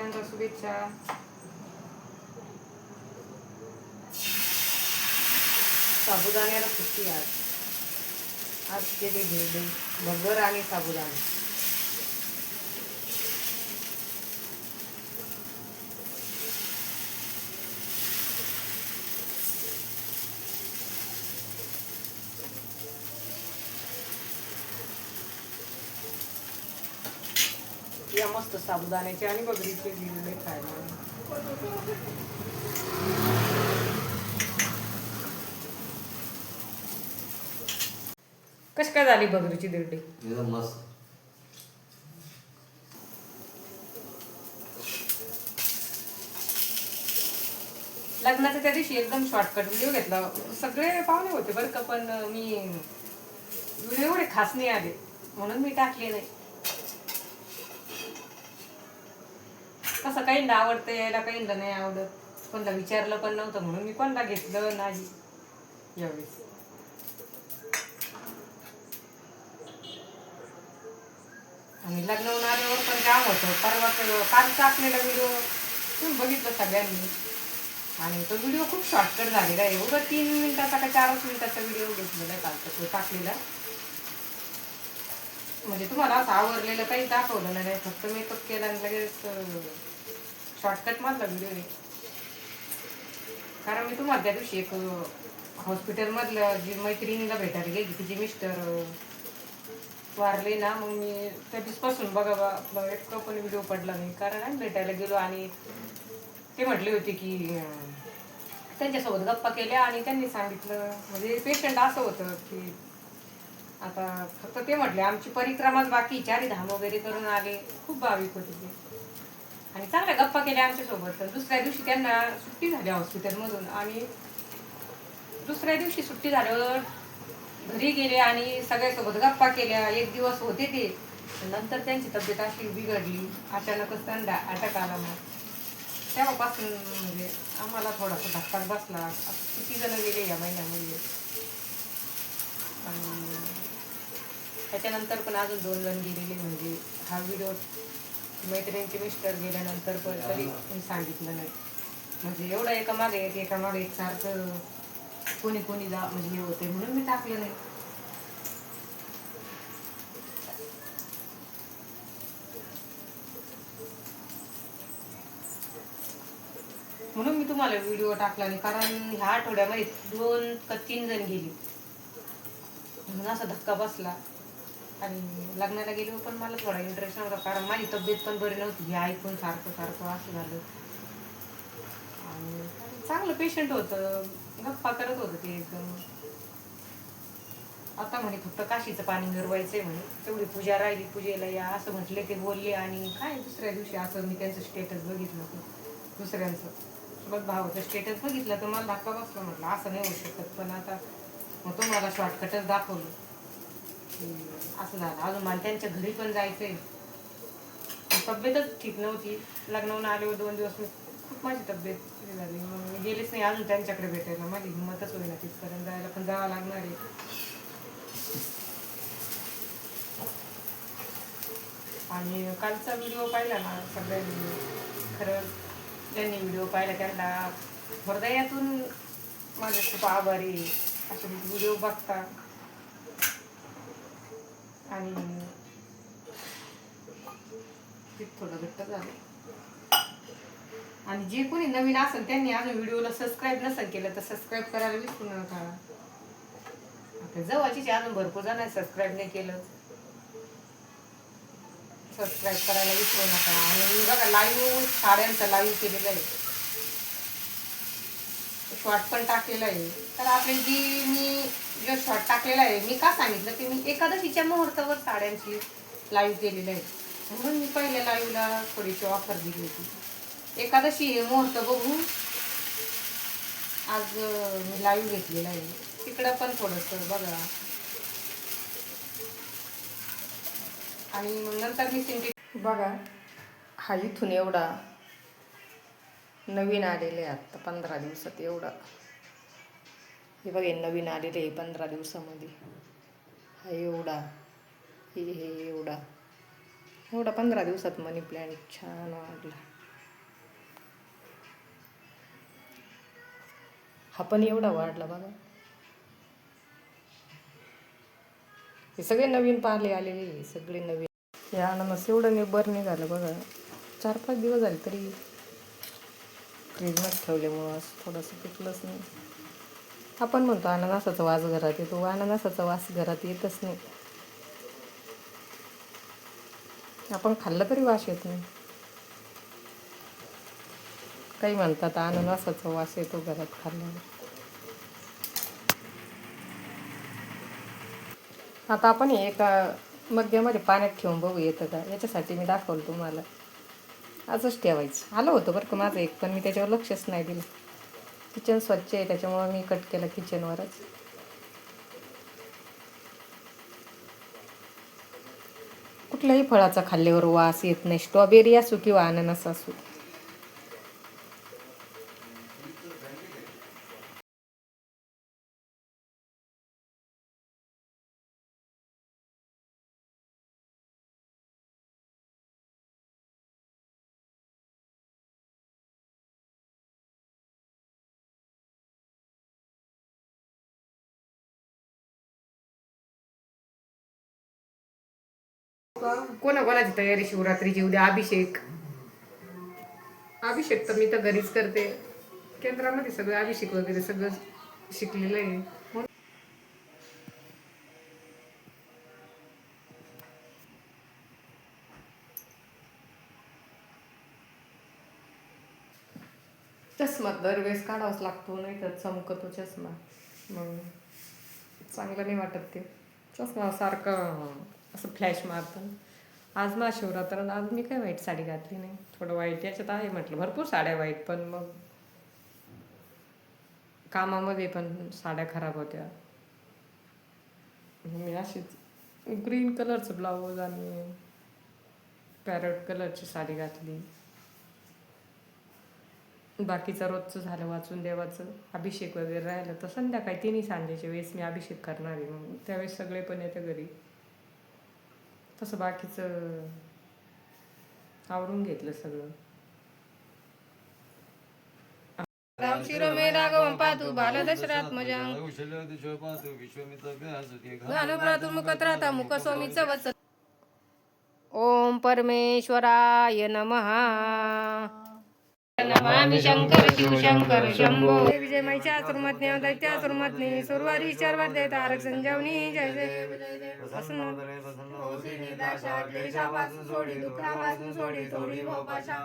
सगळ्यांना शुभेच्छा. साबुदाण्याला सुट्टी आज केली भेंडी भगर आणि साबुदाणा. या मस्त साबुदाण्याचे आणि बगरीचे दिलेले खायला. कशी काय झाली बगरीची दिरडी? एकदम मस्त. लग्नाच्या त्या दिवशी एकदम शॉर्टकट व्हिडिओ घेतला. सगळे पाहुणे होते बरं का, पण मी व्हिडिओ एवढे खास नाही आले म्हणून मी टाकले नाही. कसं काहींना आवडतं यायला, काहींना नाही आवडत. कोणता विचारलं पण नव्हतं म्हणून मी कोणता घेतलं नाही यावेळेस. आणि लग्नावरून आल्यावर पण काम होतं. परवा काल टाकलेला व्हिडिओ तुम्ही बघितलं सगळ्यांनी. आणि तो व्हिडिओ खूप शॉर्टकट झालेला आहे. उगाच 3 मिनिटाचा का 4 मिनिटाचा व्हिडिओ घेतलेला आहे कालचा तो टाकलेला. म्हणजे तुम्हाला असं आवरलेलं काही दाखवलं नाही, फक्त मेकअप केला आणि लगेच शॉर्टकट मधला व्हिडिओ आहे. कारण मी तुम्हाला त्या दिवशी एक हॉस्पिटलमधलं जी मैत्रिणीला भेटायला गेली, तिचे मिस्टर वारले ना, मग मी त्या दिवसपासून बघा एक पण व्हिडिओ पडला नाही. कारण आम्ही भेटायला गेलो आणि ते म्हटले होते की त्यांच्यासोबत गप्पा केल्या आणि त्यांनी सांगितलं, म्हणजे पेशंट असं होतं की आता फक्त ते म्हटले आमची परिक्रमाच बाकी, 4 धाम वगैरे करून आले. खूप भाविक होते ते आणि चांगल्या गप्पा केल्या आमच्यासोबत. दुसऱ्या दिवशी त्यांना सुट्टी झाली हॉस्पिटलमधून आणि दुसऱ्या दिवशी सुट्टी झाल्यावर घरी गेले आणि सगळ्यासोबत गप्पा केल्या. 1 दिवस होते ते. नंतर त्यांची तब्येत अशी बिघडली, अचानकच त्यांना अटॅक आला. मग तेव्हापासून म्हणजे आम्हाला थोडासा धक्काच बसला. किती जण गेले या महिन्यामध्ये आणि त्याच्यानंतर पण अजून 2 जण गेलेले. म्हणजे हा व्हिडिओ मैत्रिणीचे मिस्टर गेल्यानंतर पण तरी मी सांगितलं नाही. म्हणजे एवढं एकामागे एक सारखं कोणी जा म्हणजे हे होते म्हणून मी टाकलं नाही. म्हणून मी तुम्हाला व्हिडिओ टाकला नाही. कारण ह्या आठवड्यामध्ये 2 का 3 जण गेली म्हणून असा धक्का बसला. आणि लग्नाला गेलो पण मला थोडा इंटरेस्ट नव्हता, कारण माझी तब्येत पण बरी नव्हती. हे ऐकून सारखं असं झालं. आणि चांगलं पेशंट होतं, गप्पा करत होतं ते एकदम. आता म्हणे फक्त काशीचं पाणी मिरवायचंय म्हणे, तेवढी पूजा राहिली, पूजेला या असं म्हटले ते बोलले. आणि काय दुसऱ्या दिवशी असं मी त्यांचं स्टेटस बघितलं होतं दुसऱ्यांचं, बघ भावाचं स्टेटस बघितलं तर मला धक्का बसला. म्हटलं असं नाही होऊ शकत. पण आता मग तो मला शॉर्टकटच दाखवलं की असं झालं. अजून मला त्यांच्या घरी पण जायचंय. तब्येतच ठीक नव्हती. लग्नावरून आल्यावर 2 दिवस खूप माझी तब्येत झाली. मग गेलीच नाही अजून त्यांच्याकडे भेटायला. माझी हिंमतच होईना तिथपर्यंत जायला, पण जावं लागणार आहे. आणि कालचा व्हिडिओ पाहिला ना सगळ्यांनी, खरं ज्यांनी व्हिडिओ पाहिला त्यांना हृदयातून माझे खूप आभारी. असे व्हिडिओ बघता आणि थोडं घट्ट झालं. आणि जे कोणी नवीन असेल त्यांनी अजून व्हिडिओला सबस्क्राईब नसेल केलं तर सबस्क्राईब करायला विसरू नका. आपल्या जवळचीच अजून भरपूर जण सबस्क्राईब नाही केलं, सबस्क्राईब करायला विसरू नका. आणि बघा लाईव्ह साड्यांचं लाईव्ह केलेलं आहे, शॉर्ट पण टाकलेलं आहे. तर आपली मी जो शॉर्ट टाकलेला आहे, मी का सांगितलं की मी एकादशीच्या मुहूर्तावर साड्यांची लाईव्ह केलेलं आहे. म्हणून मी पहिल्या लाईव्हला थोडीशी ऑफर दिली होती. एकादशी हे मुहूर्त बघून आज मी लाईव्ह घेतलेला आहे. तिकडं पण थोडंसं बघा. आणि मग नंतर मी सिंधी बघा, हा इथून एवढा नवीन आलेले आहे आत्ता 15 दिवसात. एवढा हे बघा नवीन आलेले आहे 15 दिवसामध्ये. हा एवढा हे एवढा 15 दिवसात मनी प्लॅन्ट छान वाढला. हा पण एवढा वाढला बघा. हे सगळे नवीन पाले आलेले, सगळे नवीन. या अननस एवढं निबर निघालं बघा. 4-5 दिवस झाले तरी फ्रीजमध्ये ठेवल्यामुळं असं थोडंसं पिकलंच नाही. आपण म्हणतो अननसाचा वास घरात येतो, अननसाचा वास घरात येतच नाही. आपण खाल्लं तरी वास येत नाही. काही म्हणतात अननसाचा वास येतो घरात खाल्ल्यावर. आता आपण हे एका मग्ग्यामध्ये पाण्यात ठेवून बघू येतं का, याच्यासाठी मी दाखवलं तुम्हाला. आजच ठेवायचं. आलं होतं बरं का माझं एक, पण मी त्याच्यावर लक्षच नाही दिलं. किचन स्वच्छ आहे त्याच्यामुळं मी कट केलं किचनवरच. कुठल्याही फळाचा खाल्ल्यावर वास येत नाही, स्ट्रॉबेरी असो किंवा अननस असो. कोणाकोणाची तयारी शिवरात्रीची, उद्या अभिषेक. अभिषेक तर मी तर घरीच करते. केंद्रामध्ये सगळं अभिषेक वगैरे सगळं शिकलेलं आहे. चष्मा दरवेळेस काढावाच लागतो, नाही तर चमकतो चष्मा, मग चांगलं नाही वाटत ते. चष्मा सारखं असं फ्लॅश मारतं. आज महाशिवरात्र, आज मी काय वाईट साडी घातली नाही. थोडं वाईट याच्यात आहे म्हटलं, भरपूर साड्या वाईट, पण मग कामामध्ये पण साड्या खराब होत्या. मी अशीच ग्रीन कलरचं ब्लाऊज आणि पॅरट कलरची साडी घातली. बाकीचं रोजचं झालं वाचून देवाचं. अभिषेक वगैरे राहिलं तर संध्याकाळी 3 सांजेच्या वेळेस मी अभिषेक करणार आहे. मग त्यावेळेस सगळे पण येते घरी. तसं बाकीचं आवरून घेतलं सगळं. राम शिरोमे राघवं पातु बालदशरथात्मजं भानुप्रातुर्मुखत्राता मुखस्वामीचं वचन. ओम परमेश्वराय नमः. नमामि शंकर शिवशंकर शंभो. विजय माई चातुर्मत्नी दैत्य चातुर्मत्नी सुरवारी चारवार तारक संजीवनी जय जय. सोडी दुःखापासून सोडी थोडी भोपाशा